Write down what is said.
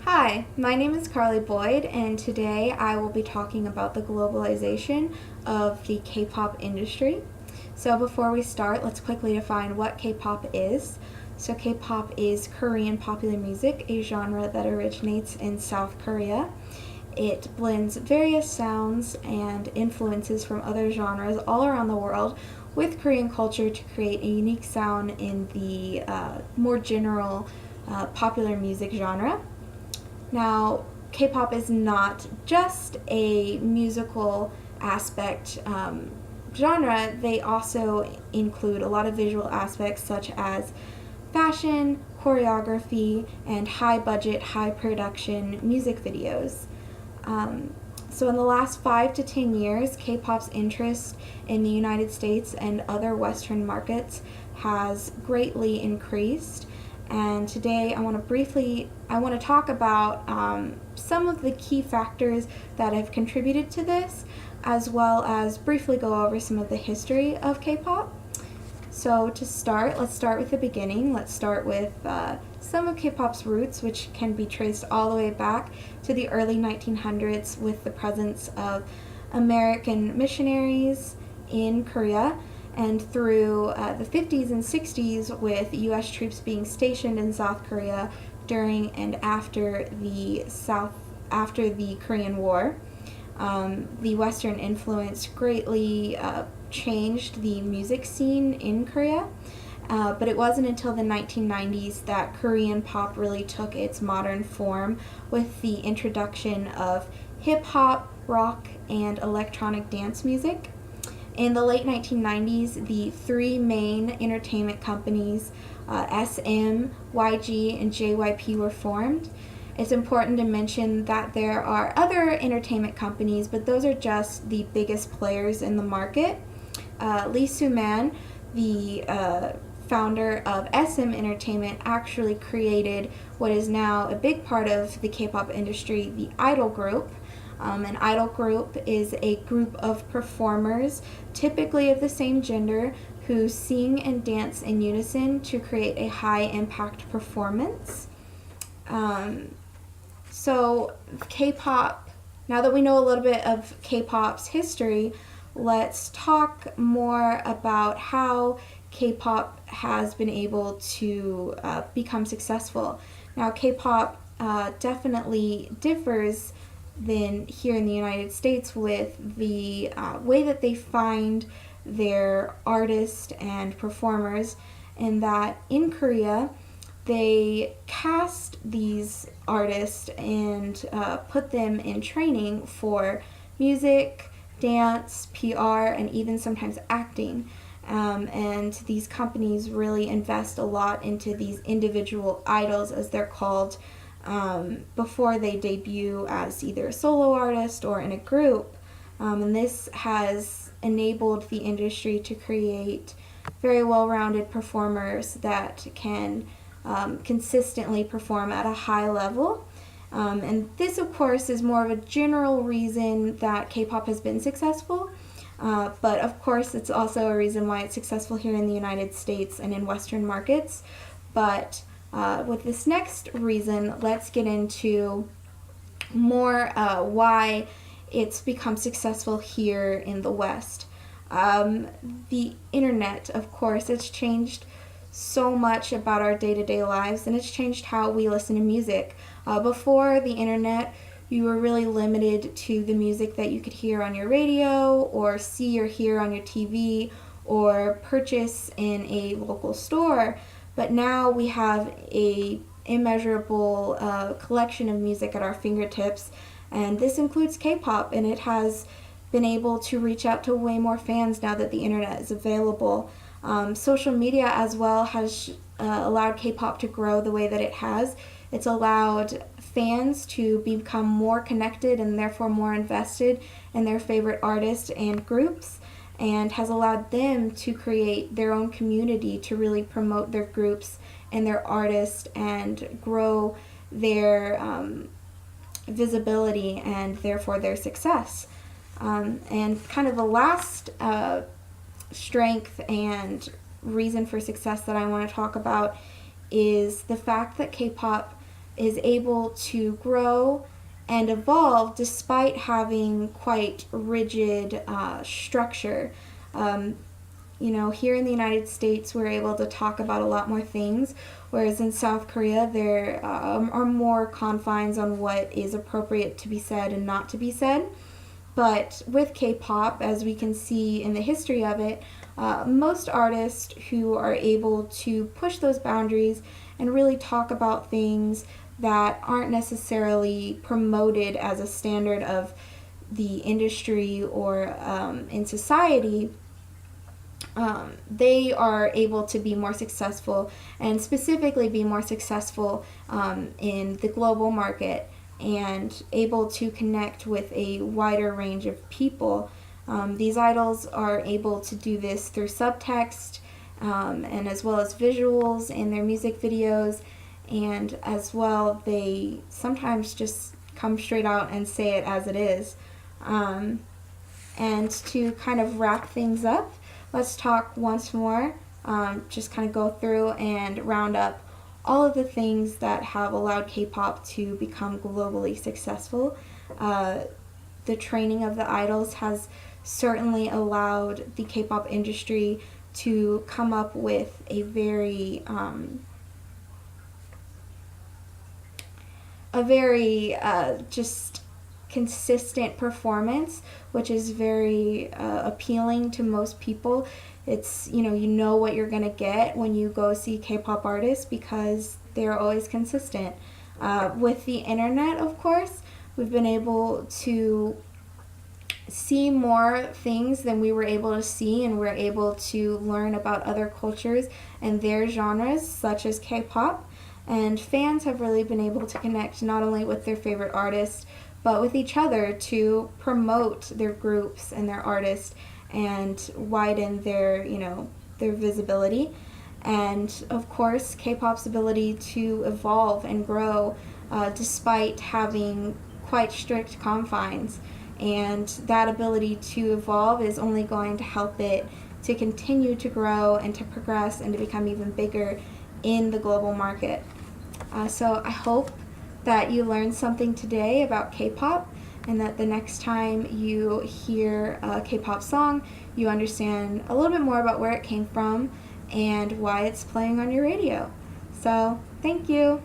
Hi, my name is Carly Boyd, and today I will be talking about the globalization of the K-pop industry. So before we start, let's quickly define what K-pop is. So K-pop is Korean popular music, a genre that originates in South Korea. It blends various sounds and influences from other genres all around the world with Korean culture to create a unique sound in the more general popular music genre. Now, K-pop is not just a musical aspect genre, they also include a lot of visual aspects such as fashion, choreography, and high budget, high production music videos. Um, so, in the last 5 to 10 years, K pop's interest in the United States and other Western markets has greatly increased. And today, I want to talk about some of the key factors that have contributed to this, as well as briefly go over some of the history of K pop. So to start, let's start with the beginning. Let's start with some of K-pop's roots, which can be traced all the way back to the early 1900s with the presence of American missionaries in Korea, and through the 50s and 60s with U.S. troops being stationed in South Korea during and after the Korean War. The Western influence greatly changed the music scene in Korea, but it wasn't until the 1990s that Korean pop really took its modern form with the introduction of hip hop, rock, and electronic dance music. In the late 1990s, the three main entertainment companies, SM, YG, and JYP, were formed. It's important to mention that there are other entertainment companies, but those are just the biggest players in the market. Lee Soo-man, the founder of SM Entertainment, actually created what is now a big part of the K-pop industry, the idol group. An idol group is a group of performers, typically of the same gender, who sing and dance in unison to create a high-impact performance. So K-pop, now that we know a little bit of K-pop's history, let's talk more about how K-pop has been able to become successful. Now, K-pop definitely differs than here in the United States with the way that they find their artists and performers, in that in Korea, they cast these artists and put them in training for music, dance, PR, and even sometimes acting. And these companies really invest a lot into these individual idols, as they're called, before they debut as either a solo artist or in a group. And this has enabled the industry to create very well-rounded performers that can consistently perform at a high level. And this, of course, is more of a general reason that K-pop has been successful. But of course, it's also a reason why it's successful here in the United States and in Western markets. But with this next reason, let's get into more why it's become successful here in the West. The internet, of course, has changed so much about our day-to-day lives, and it's changed how we listen to music. Before the internet, you were really limited to the music that you could hear on your radio or see or hear on your TV or purchase in a local store. But now we have a immeasurable collection of music at our fingertips, and this includes K-pop, and it has been able to reach out to way more fans now that the internet is available. Social media as well has allowed K-pop to grow the way that it has. It's allowed fans to become more connected and therefore more invested in their favorite artists and groups, and has allowed them to create their own community to really promote their groups and their artists and grow their visibility and therefore their success. And kind of the last strength and reason for success that I want to talk about is the fact that K-pop is able to grow and evolve despite having quite rigid structure. Um, here in the United States, we're able to talk about a lot more things, whereas in South Korea, there are more confines on what is appropriate to be said and not to be said. But with K-pop, as we can see in the history of it, most artists who are able to push those boundaries and really talk about things that aren't necessarily promoted as a standard of the industry or in society, they are able to be more successful, and specifically be more successful in the global market, and able to connect with a wider range of people. These idols are able to do this through subtext, and as well as visuals in their music videos, and as well they sometimes just come straight out and say it as it is. And to kind of wrap things up, let's talk once more, just kind of go through and round up all of the things that have allowed K-pop to become globally successful. The training of the idols has certainly allowed the K-pop industry to come up with a very just consistent performance, which is very appealing to most people. It's, you know what you're gonna get when you go see K-pop artists, because they're always consistent. With the internet, of course, we've been able to see more things than we were able to see, and we're able to learn about other cultures and their genres, such as K-pop. And fans have really been able to connect not only with their favorite artists, but with each other to promote their groups and their artists and widen their visibility. And of course, K-pop's ability to evolve and grow despite having quite strict confines. And that ability to evolve is only going to help it to continue to grow and to progress and to become even bigger in the global market. So I hope that you learned something today about K-pop, and that the next time you hear a K-pop song, you understand a little bit more about where it came from and why it's playing on your radio. So, thank you.